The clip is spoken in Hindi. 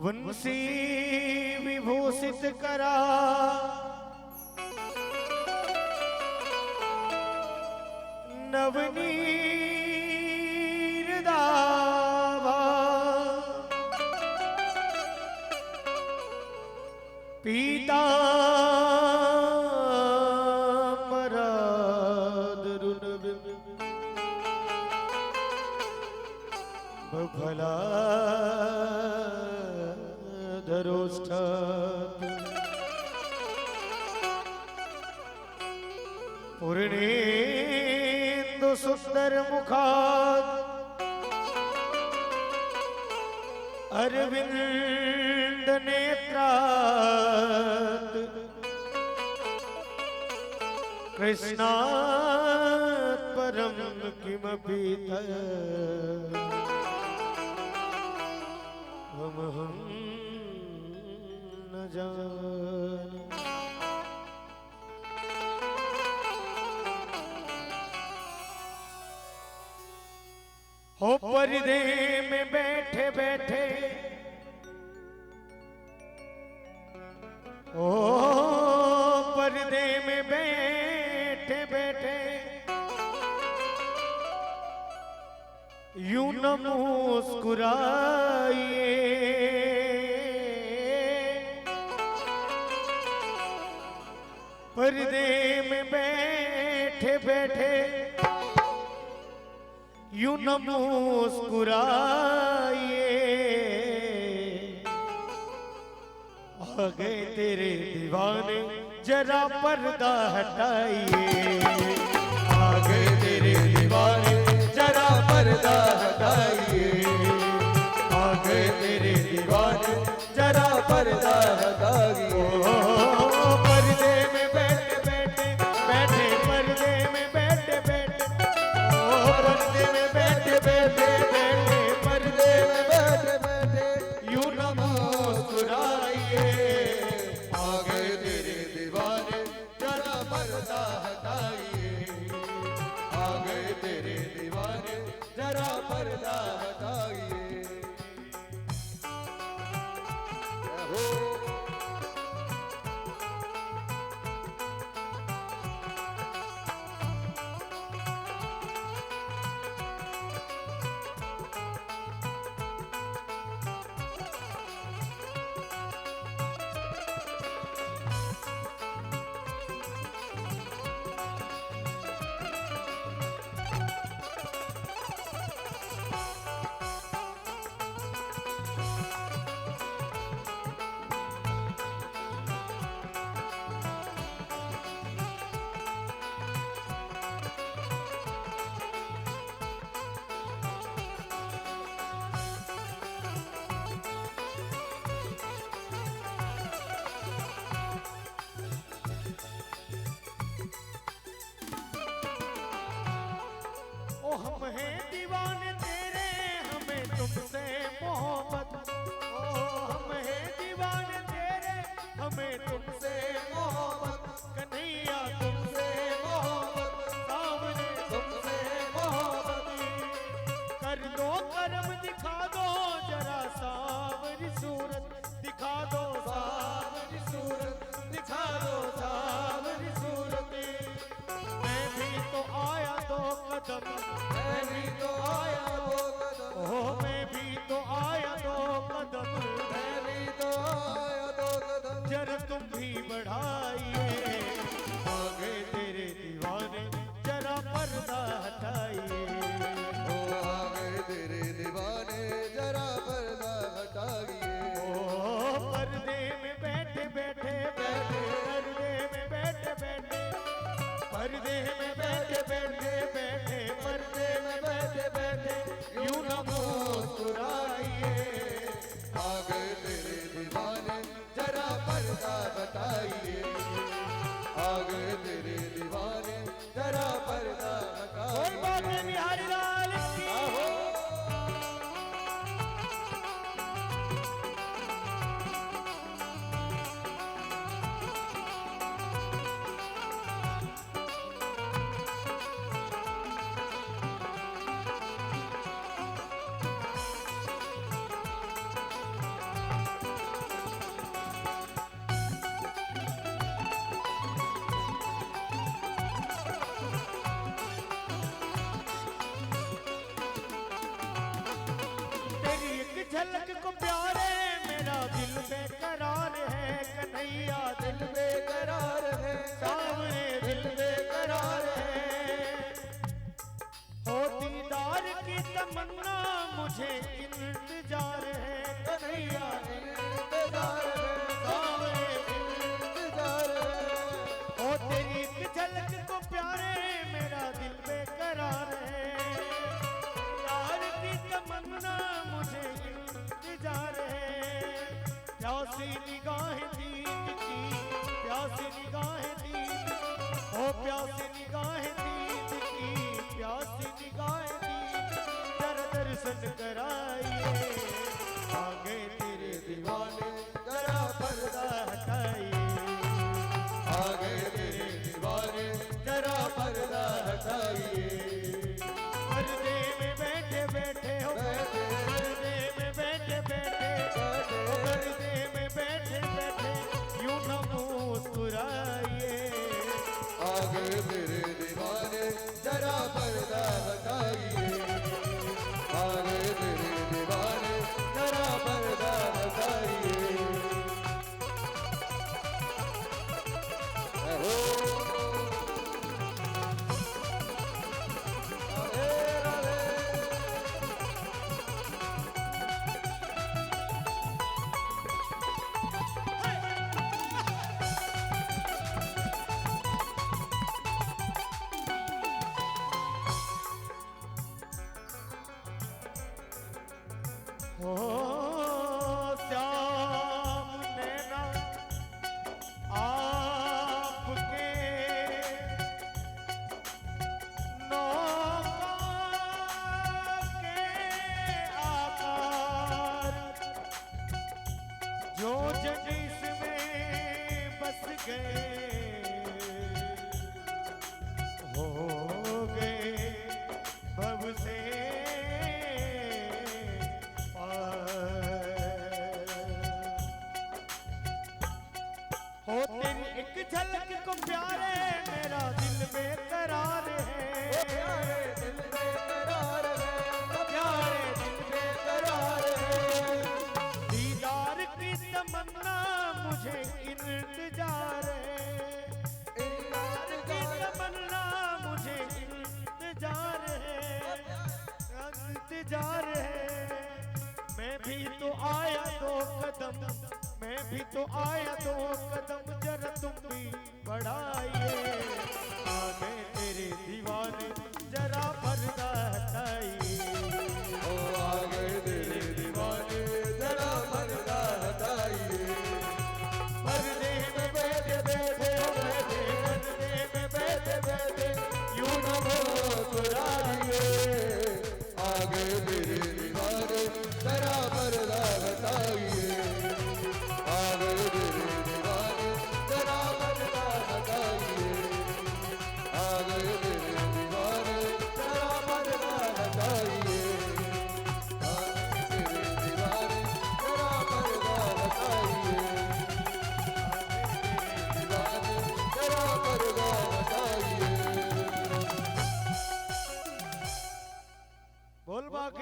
वंशी विभूषित करा नवनीर दावा भला धरोष्ठात् पूर्णेन्दु सुंदर मुखात् अरविंद नेत्रात् कृष्णात् परम किमपि हम न जाने। हो पर्दे में बैठे बैठे ओ पर्दे में बैठे बैठे यूं न मुस्कुराइए पर्दे में बैठे बैठे यूं न मुस्कुराइए आ गए तेरे दीवाने जरा पर्दा हटाइए आ गए तेरे दीवाने जरा पर्दा हटाइए आ गए तेरे दीवाने जरा पर्दा हटाइए पर्दे में बैठे बैठे बैठे पर्दे में बैठे बैठे पर्दे में बैठे बैठे बैठे पर्दे में बैठे बैठे यूं न मुस्कुराइए आ गए तेरे दीवाने जरा पर्दा हटाइए आ गए तेरे दीवाने जरा पर्दा हटाइए। हम हैं दीवाने तेरे हमें तुमसे मोहब्बत ओ हम हैं दीवाने तेरे हमें तुमसे मोहब्बत कन्हैया तुमसे मोहब्बत सावरे तुमसे मोहब्बत कर दो करम दिखा दो जरा सावरी सूरत दिखा दो सावरी सूरत दिखा दो सावरी सूरत मैं भी तो आया दो कदम मैं भी तो आया दो कदम ओ मैं भी तो आया दो कदम मैं भी तो आया दो कदम जरा तुम भी बढ़ाइए आ गए तेरे दीवाने जरा पर्दा हटाइए ओ आ गए तेरे दीवाने जरा पर्दा हटाइए ओ पर्दे में बैठे बैठे बैठे पर्दे में बैठे बैठे पर्दे में बैठे बैठे बैठे पर्दे में बैठे बैठे यूं न मुस्कुराइए आ गए तेरे दीवाने जरा पर्दा हटाइए आ गए तेरे दीवाने जरा पर्दा कोई हटाइए। बात नहीं बिहारी लाल की भी तो आया 2 कदम, जरा तुम भी बढ़ाइए। आ गए तेरे दीवाने, जरा पर्दा हटाइए। ओ आ गए तेरे दीवाने, जरा पर्दा हटाइए। पर्दे में बैठे बैठे बैठे, पर्दे में बैठे बैठे यूं न मुस्कुराइए। आ गए तेरे दीवाने, जरा पर्दा हटाइए। आ गए तेरे दीवाने, जरा पर्दा हटाइए। आ गए तेरे दीवाने, जरा पर्दा हटाइए। आ गए तेरे दीवाने, जरा पर्दा हटाइए। दीवाने, जरा पर्दा हटाइए। बोल बाकी।